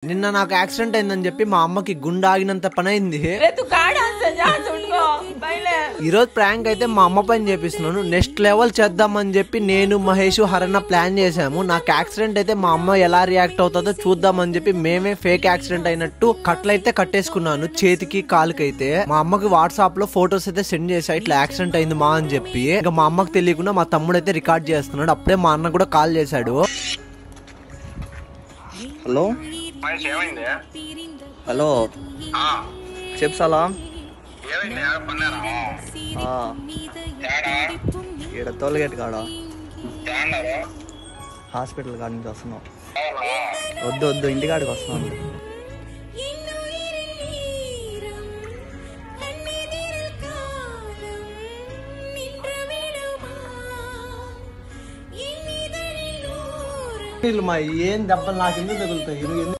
నిన్న నాకు యాక్సిడెంట్ అయిందని చెప్పి మా అమ్మకి గుండె ఆగినంత పని అయింది. ఈ రోజు ప్రాంక్ అయితే మా అమ్మ పైన చేపిస్తున్నాను. నెక్స్ట్ లెవెల్ చేద్దామని చెప్పి నేను మహేష్ హరణ ప్లాన్ చేసాము. నాకు యాక్సిడెంట్ అయితే మా అమ్మ ఎలా రియాక్ట్ అవుతుందో చూద్దామని చెప్పి మేమే ఫేక్ యాక్సిడెంట్ అయినట్టు కట్లయితే కట్టేసుకున్నాను చేతికి కాలుకి. అయితే మా అమ్మకి వాట్సాప్ లో ఫొటోస్ అయితే సెండ్ చేసా, ఇట్లా యాక్సిడెంట్ అయింది మా అని చెప్పి. ఇంకా మా అమ్మకి తెలియకుండా మా తమ్ముడు అయితే రికార్డ్ చేస్తున్నాడు. అప్పుడే మా అన్న కూడా కాల్ చేశాడు. హలో హలో చెప్పు సలాం. ఈడ టోల్గేట్ కాడ హాస్పిటల్ కాడ నుంచి వస్తున్నాం. వద్దు వద్దు ఇంటికాడికి వస్తున్నాం. ఏం దెబ్బలు నాకు ఎందుకు తగులుతాయి?